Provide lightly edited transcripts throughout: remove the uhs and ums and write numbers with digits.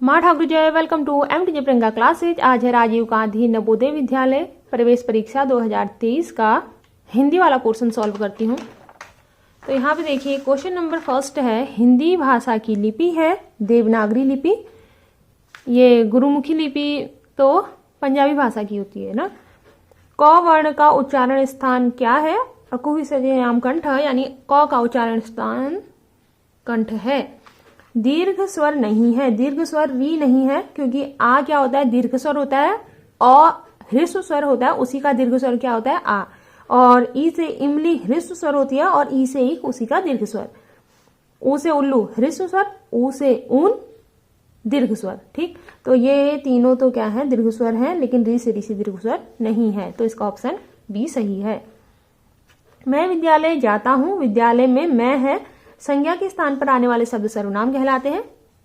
माँ ठाकुर जय, welcome to MTJ Priyanka classes. आज है राजीव गांधी नवोदय विद्यालय प्रवेश परीक्षा 2023 का हिंदी वाला पोर्शन सॉल्व करती हूँ। तो यहाँ पे देखिए क्वेश्चन नंबर फर्स्ट है, हिंदी भाषा की लिपि है देवनागरी लिपि। ये गुरुमुखी लिपि तो पंजाबी भाषा की होती है ना। क वर्ण का उच्चारण स्थान क्या है? अकु विसर्जनयाम कंठ, यानी क का उच्चारण स्थान कंठ है। दीर्घ स्वर नहीं है, दीर्घ स्वर री नहीं है, क्योंकि आ क्या होता है? दीर्घ स्वर होता है। अ ह्रस्व स्वर होता है, उसी का दीर्घ स्वर क्या होता है? आ। और ई से इमली ह्रस्व स्वर होती है, और ई से ईक उसी का दीर्घ स्वर। ऊ से उल्लू ह्रस्व स्वर, ऊ से ऊन दीर्घ स्वर। ठीक, तो ये तीनों तो क्या है? दीर्घ स्वर है, लेकिन री से ऋषि दीर्घ स्वर नहीं है, तो इसका ऑप्शन बी सही है। मैं विद्यालय जाता हूं, विद्यालय में मैं है, संज्ञा के स्थान पर आने वाले शब्द सर्वनाम कहलाते हैं।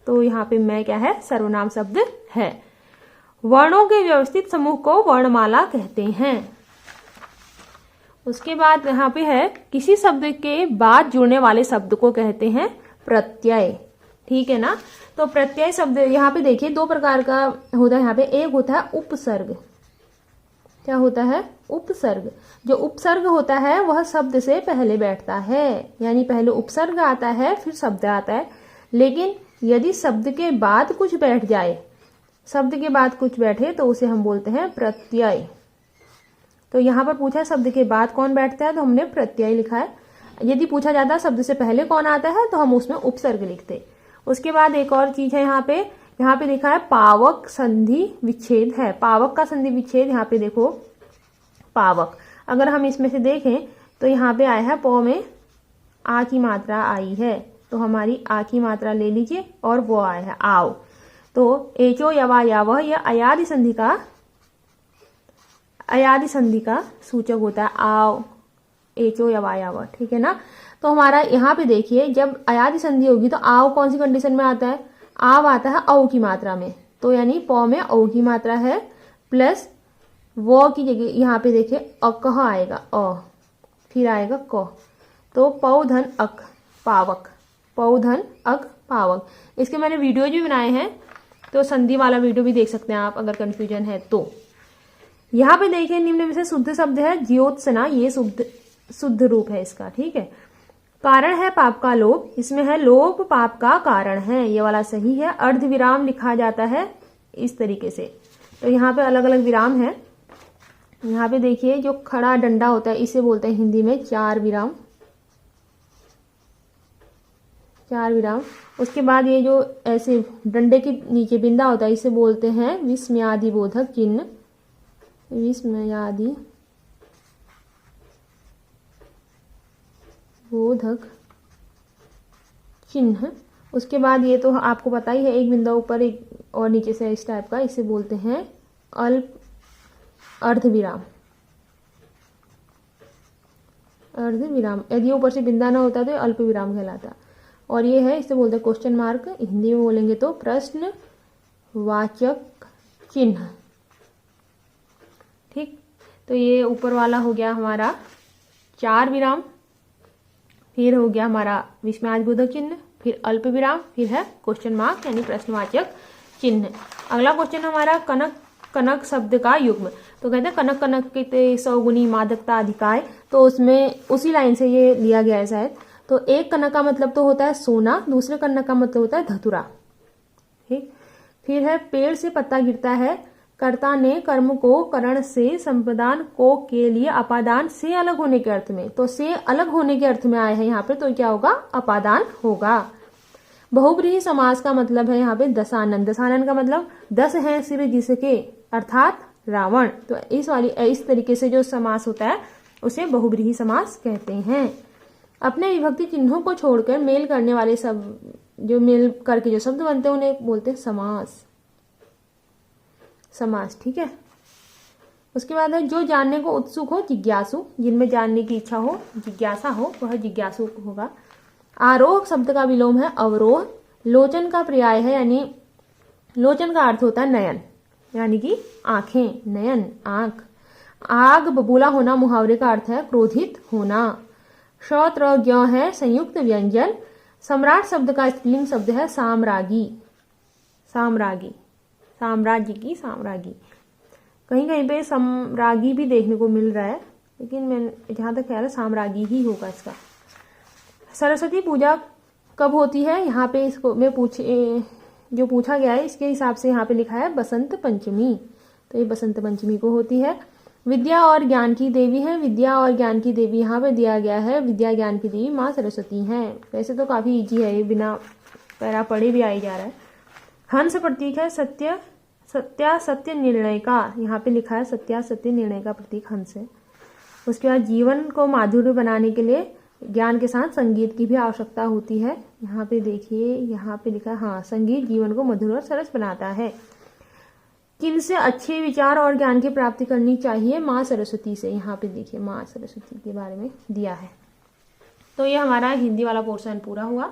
तो यहाँ पे मैं क्या है? सर्वनाम शब्द है। वर्णों के व्यवस्थित समूह को वर्णमाला कहते हैं। उसके बाद यहाँ पे है, किसी शब्द के बाद जुड़ने वाले शब्द को कहते हैं प्रत्यय। ठीक है ना। तो प्रत्यय शब्द यहाँ पे देखिए दो प्रकार का होता है। यहाँ पे एक होता है उपसर्ग। क्या होता है? उपसर्ग। जो उपसर्ग होता है वह शब्द से पहले बैठता है, यानी पहले उपसर्ग आता है फिर शब्द आता है। लेकिन यदि शब्द के बाद कुछ बैठ जाए, शब्द के बाद कुछ बैठे, तो उसे हम बोलते हैं प्रत्यय। तो यहाँ पर पूछा शब्द के बाद कौन बैठता है, तो हमने प्रत्यय लिखा है। यदि पूछा जाता शब्द से पहले कौन आता है, तो हम उसमें उपसर्ग लिखते। उसके बाद एक और चीज है यहाँ पे लिखा है पावक संधि विच्छेद है। पावक का संधि विच्छेद यहाँ पे देखो, पावक। अगर हम इसमें से देखें तो यहाँ पे आया है पौ में आ की मात्रा आई है, तो हमारी आ की मात्रा ले लीजिए, और वो आया है आओ। तो एचो यवा यावह यह अयादि संधि का सूचक होता है। आओ, एचो यवा यावह। ठीक है ना। तो हमारा यहाँ पे देखिए जब अयादि संधि होगी तो आओ कौन सी कंडीशन में आता है? आव आता है औ की मात्रा में, तो यानी पौ में औ की मात्रा है, प्लस वो की जगह यहाँ पे देखिए अकह आएगा, अ, फिर आएगा क। तो पौधन अक पावक, पौधन अक पावक। इसके मैंने वीडियो भी बनाए हैं, तो संधि वाला वीडियो भी देख सकते हैं आप अगर कंफ्यूजन है तो। यहाँ पे देखिए निम्न में से शुद्ध शब्द है ज्योत्सना, ये शुद्ध रूप है इसका। ठीक है। कारण है पाप का लोभ, इसमें है लोभ पाप का कारण है, ये वाला सही है। अर्ध विराम लिखा जाता है इस तरीके से। तो यहाँ पे अलग अलग विराम है। यहाँ पे देखिए जो खड़ा डंडा होता है इसे बोलते हैं हिंदी में चार विराम, चार विराम। उसके बाद ये जो ऐसे डंडे के नीचे बिंदा होता है इसे बोलते हैं विस्मयादि बोधक चिन्ह, विस्मयादि बोधक चिन्ह। उसके बाद ये तो आपको पता ही है, एक बिंदा ऊपर एक और नीचे से इस टाइप का, इसे बोलते हैं अल्प अर्ध विराम, अर्ध विराम। यदि ऊपर से बिंदा ना होता तो अल्प विराम कहलाता। और ये है, इसे बोलते हैं क्वेश्चन मार्क, हिंदी में बोलेंगे तो प्रश्न वाचक चिन्ह। ठीक, तो ये ऊपर वाला हो गया हमारा चार विराम, फिर हो गया हमारा विस्मयादिबोधक चिन्ह, फिर अल्प विराम, फिर है क्वेश्चन मार्क यानी प्रश्नवाचक चिन्ह। अगला क्वेश्चन हमारा कनक कनक शब्द का युग्म। तो कहते हैं कनक कनक के सौगुनी मादकता अधिकाय, तो उसमें उसी लाइन से ये लिया गया है शायद। तो एक कनक का मतलब तो होता है सोना, दूसरे कनक का मतलब होता है धतुरा। ठीक, फिर है पेड़ से पत्ता गिरता है, कर्ता ने कर्म को करण से संप्रदान को के लिए अपादान से अलग होने के अर्थ में, तो से अलग होने के अर्थ में आया है यहाँ पे, तो क्या होगा? अपादान होगा। बहुब्रीहि समास का मतलब है यहाँ पे दशानन। दशानन का मतलब 10 है सिर जिसके, अर्थात रावण। तो इस तरीके से जो समास होता है उसे बहुब्रीहि समास कहते हैं। अपने विभक्ति चिन्हों को छोड़कर मेल करने वाले सब, जो मेल करके जो शब्द बनते हैं उन्हें बोलते हैं समास। समास। ठीक है। उसके बाद है जो जानने को उत्सुक हो जिज्ञासु, जिनमें जानने की इच्छा हो, जिज्ञासा हो, वह जिज्ञासु होगा। आरोह शब्द का विलोम है अवरोह। लोचन का पर्याय है, यानी लोचन का अर्थ होता है नयन, यानी कि आंखें, नयन आंख। आग बबूला होना मुहावरे का अर्थ है क्रोधित होना। श्रोत्र ज्ञ है संयुक्त व्यंजन। सम्राट शब्द का स्त्रीलिंग शब्द है साम्राज्ञी, साम्राज्ञी, साम्राज्य की साम्राज्ञी। कहीं कहीं पे सम्राज्ञी भी देखने को मिल रहा है, लेकिन मैं जहाँ तक ख्याल है साम्राज्ञी ही होगा इसका। सरस्वती पूजा कब होती है, यहाँ पे इसको में जो पूछा गया है इसके हिसाब से यहाँ पे लिखा है बसंत पंचमी, तो ये बसंत पंचमी को होती है। विद्या और ज्ञान की देवी है, विद्या और ज्ञान की देवी यहाँ पे दिया गया है, विद्या ज्ञान की देवी माँ सरस्वती हैं। वैसे तो काफ़ी इजी है, ये बिना पैरा पढ़े भी आई जा रहा है। हंस प्रतीक है सत्य निर्णय का, यहाँ पे लिखा है सत्य निर्णय का प्रतीक हंस है। उसके बाद जीवन को माधुर्य बनाने के लिए ज्ञान के साथ संगीत की भी आवश्यकता होती है। यहाँ पे देखिए, यहाँ पे लिखा है हाँ, संगीत जीवन को मधुर और सरस बनाता है। किनसे अच्छे विचार और ज्ञान की प्राप्ति करनी चाहिए, माँ सरस्वती से। यहाँ पे देखिए माँ सरस्वती के बारे में दिया है। तो ये हमारा हिंदी वाला पोर्शन पूरा हुआ।